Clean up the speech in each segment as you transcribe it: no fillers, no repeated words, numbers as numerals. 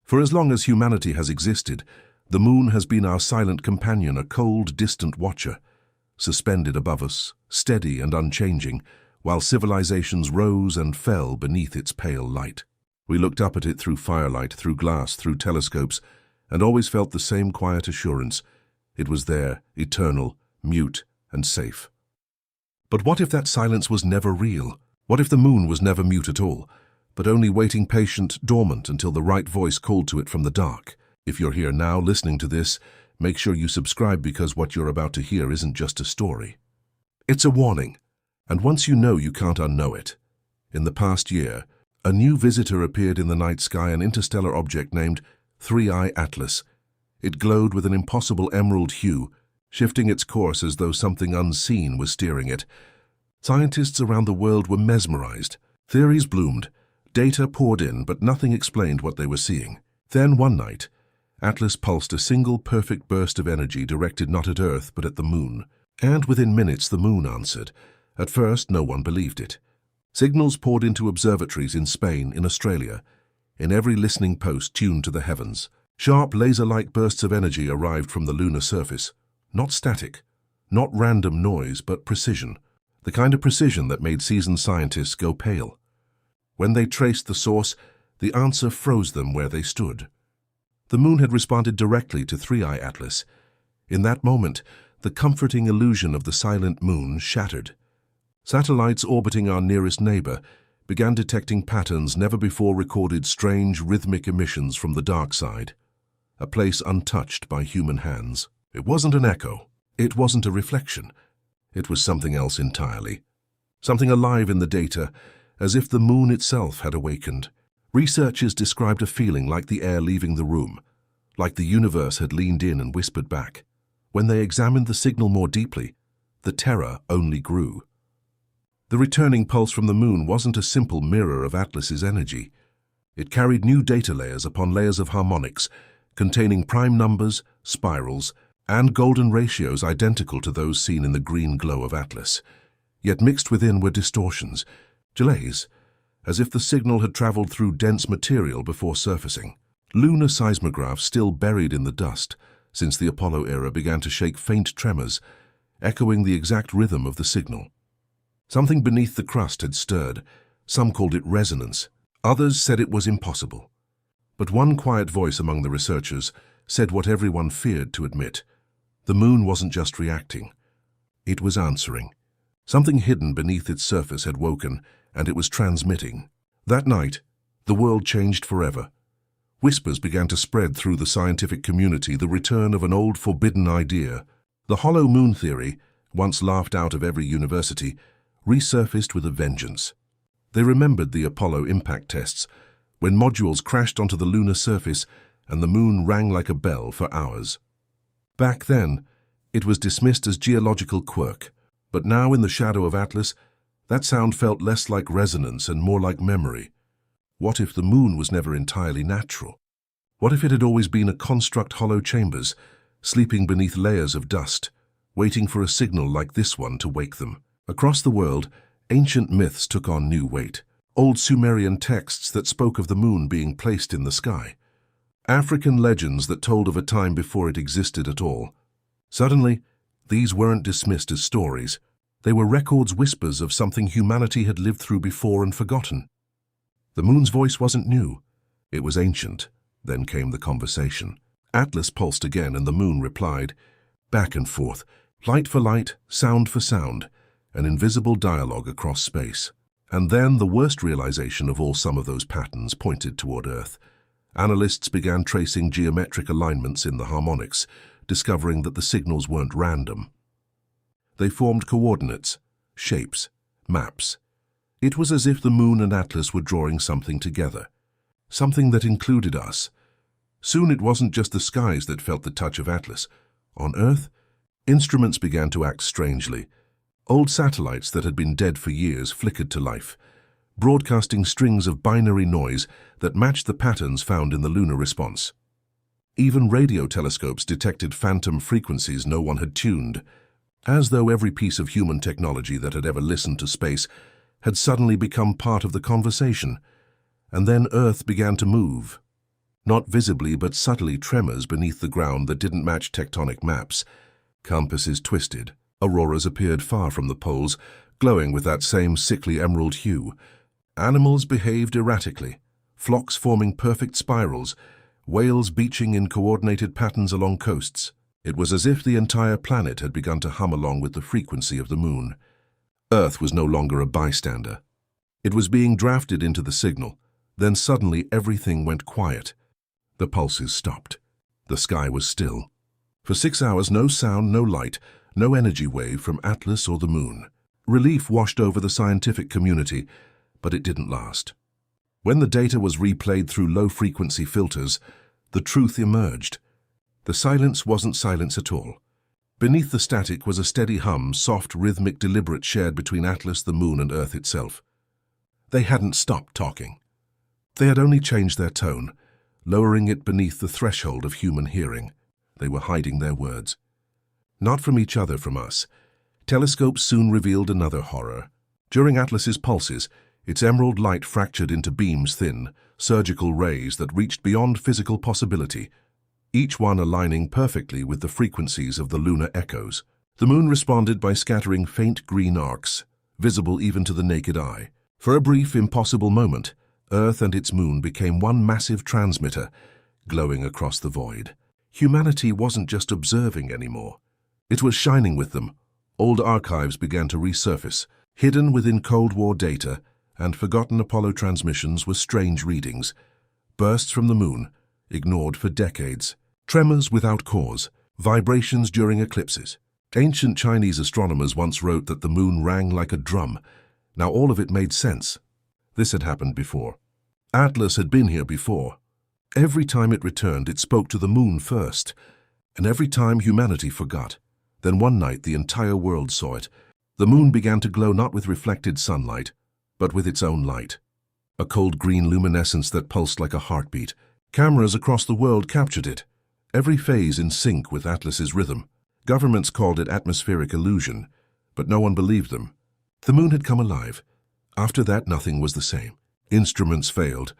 For as long as humanity has existed, the moon has been our silent companion, a cold, distant watcher, suspended above us, steady and unchanging, while civilizations rose and fell beneath its pale light. We looked up at it through firelight, through glass, through telescopes, and always felt the same quiet assurance. It was there, eternal, mute, and safe. But what if that silence was never real? What if the moon was never mute at all, but only waiting patient, dormant, until the right voice called to it from the dark? If you're here now listening to this, make sure you subscribe, because what you're about to hear isn't just a story. It's a warning, and once you know, you can't unknow it. In the past year, a new visitor appeared in the night sky, an interstellar object named 3I Atlas. It glowed with an impossible emerald hue, shifting its course as though something unseen was steering it. Scientists around the world were mesmerized. Theories bloomed, data poured in, but nothing explained what they were seeing. Then one night, Atlas pulsed a single perfect burst of energy directed not at Earth but at the moon. And within minutes the moon answered. At first no one believed it. Signals poured into observatories in Spain, in Australia, in every listening post tuned to the heavens. Sharp laser-like bursts of energy arrived from the lunar surface. Not static, not random noise, but precision. The kind of precision that made seasoned scientists go pale. When they traced the source, the answer froze them where they stood. The moon had responded directly to 3I Atlas. In that moment, the comforting illusion of the silent moon shattered. Satellites orbiting our nearest neighbor began detecting patterns never before recorded, strange rhythmic emissions from the dark side, a place untouched by human hands. It wasn't an echo. It wasn't a reflection. It was something else entirely. Something alive in the data, as if the moon itself had awakened. Researchers described a feeling like the air leaving the room, like the universe had leaned in and whispered back. When they examined the signal more deeply, the terror only grew. The returning pulse from the moon wasn't a simple mirror of Atlas's energy. It carried new data layers upon layers of harmonics, containing prime numbers, spirals, and golden ratios identical to those seen in the green glow of Atlas. Yet mixed within were distortions, delays, as if the signal had traveled through dense material before surfacing. Lunar seismographs, still buried in the dust since the Apollo era, began to shake faint tremors, echoing the exact rhythm of the signal. Something beneath the crust had stirred. Some called it resonance. Others said it was impossible. But one quiet voice among the researchers said what everyone feared to admit. The moon wasn't just reacting. It was answering. Something hidden beneath its surface had woken, and it was transmitting. That night, the world changed forever. Whispers began to spread through the scientific community, the return of an old forbidden idea. The hollow moon theory, once laughed out of every university, resurfaced with a vengeance. They remembered the Apollo impact tests, when modules crashed onto the lunar surface and the moon rang like a bell for hours. Back then, it was dismissed as geological quirk, but now in the shadow of Atlas, that sound felt less like resonance and more like memory. What if the moon was never entirely natural? What if it had always been a construct, hollow chambers, sleeping beneath layers of dust, waiting for a signal like this one to wake them? Across the world, ancient myths took on new weight. Old Sumerian texts that spoke of the moon being placed in the sky. African legends that told of a time before it existed at all. Suddenly, these weren't dismissed as stories. They were records, whispers of something humanity had lived through before and forgotten. The moon's voice wasn't new. It was ancient. Then came the conversation. Atlas pulsed again, and the moon replied. Back and forth, light for light, sound for sound, an invisible dialogue across space. And then the worst realization of all, some of those patterns pointed toward Earth. Analysts began tracing geometric alignments in the harmonics, discovering that the signals weren't random. They formed coordinates, shapes, maps. It was as if the moon and Atlas were drawing something together, something that included us. Soon it wasn't just the skies that felt the touch of Atlas. On Earth, instruments began to act strangely. Old satellites that had been dead for years flickered to life, broadcasting strings of binary noise that matched the patterns found in the lunar response. Even radio telescopes detected phantom frequencies no one had tuned, as though every piece of human technology that had ever listened to space had suddenly become part of the conversation. And then Earth began to move. Not visibly but subtly tremors beneath the ground that didn't match tectonic maps. Compasses twisted. Auroras appeared far from the poles, glowing with that same sickly emerald hue. Animals behaved erratically, flocks forming perfect spirals, whales beaching in coordinated patterns along coasts. It was as if the entire planet had begun to hum along with the frequency of the moon. Earth was no longer a bystander. It was being drafted into the signal. Then suddenly everything went quiet. The pulses stopped. The sky was still. For 6 hours, no sound, no light, no energy wave from Atlas or the moon. Relief washed over the scientific community, but it didn't last. When the data was replayed through low-frequency filters, the truth emerged. The silence wasn't silence at all. Beneath the static was a steady hum, soft, rhythmic, deliberate, shared between Atlas, the moon, and Earth itself. They hadn't stopped talking. They had only changed their tone, lowering it beneath the threshold of human hearing. They were hiding their words. Not from each other, from us. Telescopes soon revealed another horror. During Atlas's pulses, its emerald light fractured into beams, thin, surgical rays that reached beyond physical possibility, each one aligning perfectly with the frequencies of the lunar echoes. The moon responded by scattering faint green arcs, visible even to the naked eye. For a brief, impossible moment, Earth and its moon became one massive transmitter, glowing across the void. Humanity wasn't just observing anymore. It was shining with them. Old archives began to resurface, hidden within Cold War data, and forgotten Apollo transmissions were strange readings. Bursts from the moon, ignored for decades. Tremors without cause, vibrations during eclipses. Ancient Chinese astronomers once wrote that the moon rang like a drum. Now all of it made sense. This had happened before. Atlas had been here before. Every time it returned, it spoke to the moon first. And every time humanity forgot. Then one night the entire world saw it. The moon began to glow not with reflected sunlight, but with its own light. A cold green luminescence that pulsed like a heartbeat. Cameras across the world captured it, every phase in sync with Atlas's rhythm. Governments called it atmospheric illusion, but no one believed them. The moon had come alive. After that, nothing was the same. Instruments failed.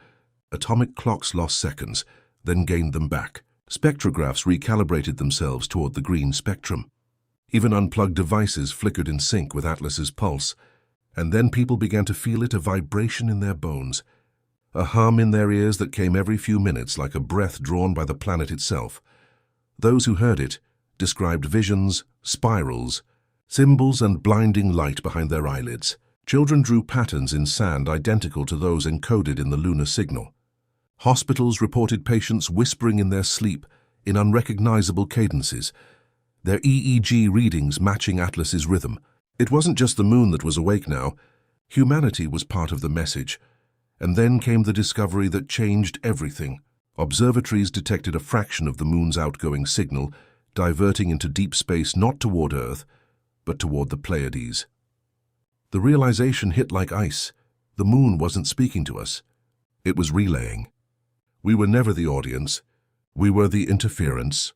Atomic clocks lost seconds, then gained them back. Spectrographs recalibrated themselves toward the green spectrum. Even unplugged devices flickered in sync with Atlas's pulse. And then people began to feel it, a vibration in their bones, a hum in their ears that came every few minutes like a breath drawn by the planet itself. Those who heard it described visions, spirals, symbols, and blinding light behind their eyelids. Children drew patterns in sand identical to those encoded in the lunar signal. Hospitals reported patients whispering in their sleep in unrecognizable cadences, their EEG readings matching Atlas's rhythm. It wasn't just the moon that was awake now. Humanity was part of the message. And then came the discovery that changed everything. Observatories detected a fraction of the moon's outgoing signal, diverting into deep space not toward Earth, but toward the Pleiades. The realization hit like ice. The moon wasn't speaking to us. It was relaying. We were never the audience. We were the interference.